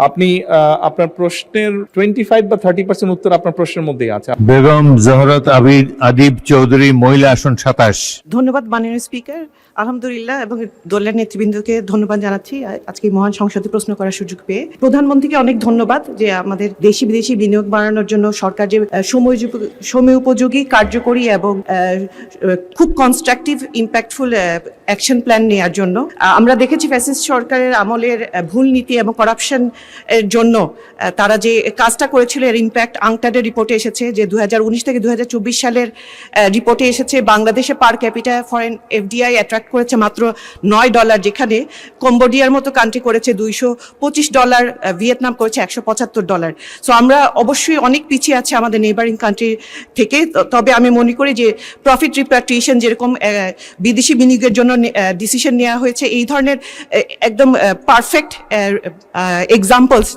আপনি আপনার প্রশ্নের 25 বা 30% উত্তর আপনার প্রশ্নের মধ্যেই আছে। বেগম জহরত আদিব চৌধুরী, মহিলা আসন 27। ধন্যবাদ মাননীয় স্পিকার, আলহামদুলিল্লাহ, এবং দলের নেতৃবৃন্দকে ধন্যবাদ জানাচ্ছি আজকে মহান সংসদে প্রশ্ন করার সুযোগ পেয়ে। প্রধানমন্ত্রীকে অনেক ধন্যবাদ যে আমাদের দেশি বিদেশি বিনিয়োগ বাড়ানোর জন্য সরকার যে সময় উপযোগী, কার্যকরী এবং খুব কনস্ট্রাকটিভ ইম্প্যাক্টফুল অ্যাকশন প্ল্যান নেওয়ার জন্য। আমরা দেখেছি ফ্যাসিস্ট সরকারের আমলের ভুল নীতি এবং করাপশন এর জন্য তারা যে কাজটা করেছিল এর ইম্প্যাক্ট আংটাডের রিপোর্টে এসেছে, যে 2019 থেকে 2024 সালের রিপোর্টে এসেছে বাংলাদেশে পার ক্যাপিটা ফরেন এফডিআই অ্যাট্রাক্ট করেছে মাত্র $9, যেখানে কম্বোডিয়ার মতো কান্ট্রি করেছে $225, ভিয়েতনাম করেছে $175। সো আমরা অবশ্যই অনেক পিছিয়ে আছে আমাদের নেইবারিং কান্ট্রি থেকে। তবে আমি মনে করি যে প্রফিট রিপ্যাট্রিয়েশন যেরকম বিদেশি বিনিয়োগের জন্য ডিসিশন নেওয়া হয়েছে, এই ধরনের একদম পারফেক্ট এক্সাম্পলস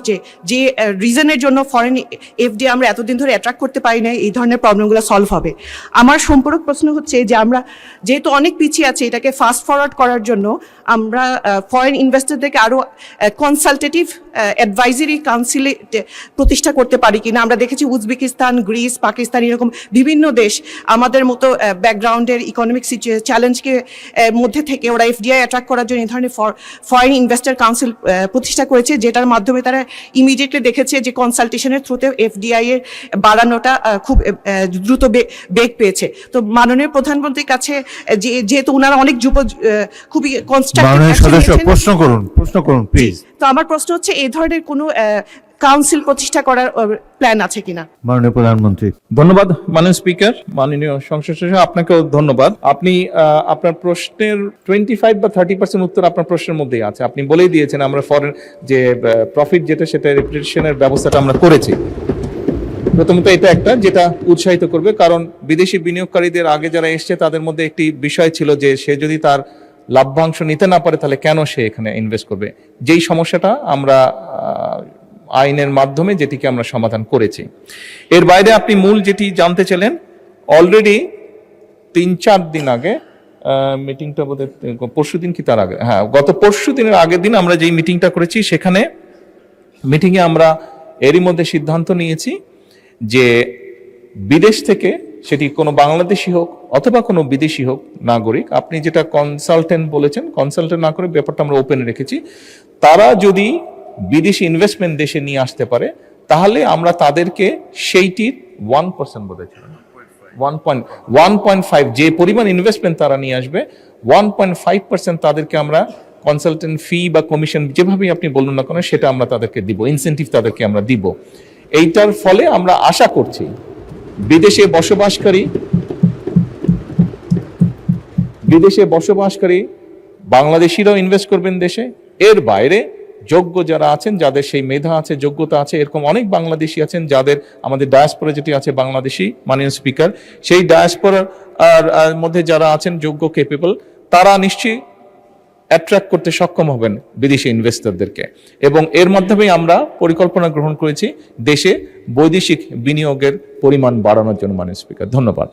যে রিজনের জন্য ফরেন এফডিআই আমরা এতদিন ধরে অ্যাট্রাক্ট করতে পারি না, এই ধরনের প্রবলেমগুলো সলভ হবে। আমার সম্পূরক প্রশ্ন হচ্ছে যে আমরা যেহেতু অনেক পিছিয়ে আছে, এটাকে ফাস্ট ফরওয়ার্ড করার জন্য আমরা ফরেন ইনভেস্টরদেরকে আরও কনসালটেটিভ অ্যাডভাইজারি কাউন্সিল প্রতিষ্ঠা করতে পারি কিনা। আমরা দেখেছি উজবেকিস্তান, গ্রিস, পাকিস্তান, এরকম বিভিন্ন দেশ আমাদের মতো ব্যাকগ্রাউন্ডের ইকোনমিক চ্যালেঞ্জকে মধ্যে থেকে ওরা এফডিআই অ্যাট্রাক্ট করার জন্য এই ধরনের ফরেন ইনভেস্টর কাউন্সিল প্রতিষ্ঠা করেছে, যেটার মাধ্যমে তারা ইমিডিয়েটলি দেখেছে যে কনসালটেশনের থ্রুতে এফডিআই এর বাড়ানোটা খুব দ্রুত বেগ পেয়েছে। তো মাননীয় প্রধানমন্ত্রীর কাছে যেহেতু ওনারা অনেক খুবই প্রশ্ন করুন প্লিজ। তো আমার প্রশ্ন হচ্ছে এই ধরনের কোনো কাউন্সিল প্রতিষ্ঠা করার প্ল্যান আছে কিনা। মাননীয় প্রধানমন্ত্রী। ধন্যবাদ মাননীয় স্পিকার, মাননীয় সংসদ সদস্য, আপনাকেও ধন্যবাদ। আপনি আপনার প্রশ্নের 25 বা 30% উত্তর আপনার প্রশ্নের মধ্যেই আছে। আপনি বলেই দিয়েছেন আমরা ফরেন যে প্রফিট যেটা সেটা রিপ্রেজেন্টেশনের ব্যবস্থাটা আমরা করেছি। প্রথমত এটা একটা যেটা উৎসাহিত করবে, কারণ বিদেশি বিনিয়োগকারীদের আগে যারা এসছে তাদের মধ্যে একটি বিষয় ছিল যে সে যদি তার লাভ্যাংশ নিতে না পারে তাহলে কেন সে এখানে ইনভেস্ট করবে। যেই সমস্যাটা আমরা আইনের মাধ্যমে যেটিকে আমরা সমাধান করেছি। এর বাইরে আপনি মূল যেটি জানতে চাইলেন, অলরেডি 3-4 দিন আগে মিটিংটা বোধহয় পরশু দিন কি তার আগে, হ্যাঁ গত পরশু দিনের আগের দিন আমরা যেই মিটিংটা করেছি, সেখানে মিটিংয়ে আমরা এরই মধ্যে সিদ্ধান্ত নিয়েছি যে বিদেশ থেকে, সেটি কোনো বাংলাদেশি হোক অথবা কোনো বিদেশি হোক নাগরিক, আপনি যেটা কনসালটেন্ট বলেছেন, কনসালটেন্ট না করে ব্যাপারটা আমরা ওপেন রেখেছি, তারা যদি বিদেশি ইনভেস্টমেন্ট দেশে নিয়ে আসতে পারে তাহলে আমরা তাদেরকে সেইটির 1% বোধহয় 1.5 যে পরিমাণ ইনভেস্টমেন্ট তারা নিয়ে আসবে 1.5% তাদেরকে আমরা কনসালটেন্ট ফি বা কমিশন যেভাবেই আপনি বলুন না কেন সেটা আমরা তাদেরকে দিব, ইনসেন্টিভ তাদেরকে আমরা দিব। এইটার ফলে আমরা আশা করছি বিদেশে বসবাসকারী বাংলাদেশিরাও ইনভেস্ট করবেন দেশে। এর বাইরে যোগ্য যারা আছেন, যাদের সেই মেধা আছে, যোগ্যতা আছে, এরকম অনেক বাংলাদেশি আছেন যাদের আমাদের ডায়াসপোরা যেটি আছে বাংলাদেশি, মাননীয় স্পিকার, সেই ডায়াসপোরার মধ্যে যারা আছেন যোগ্য, ক্যাপেবল, তারা নিশ্চয়ই অ্যাট্রাক্ট করতে সক্ষম হবেন বিদেশি ইনভেস্টরদেরকে। এবং এর মাধ্যমেই আমরা পরিকল্পনা গ্রহণ করেছি দেশে বৈদেশিক বিনিয়োগের পরিমাণ বাড়ানোর জন্য। মাননীয় স্পিকার, ধন্যবাদ।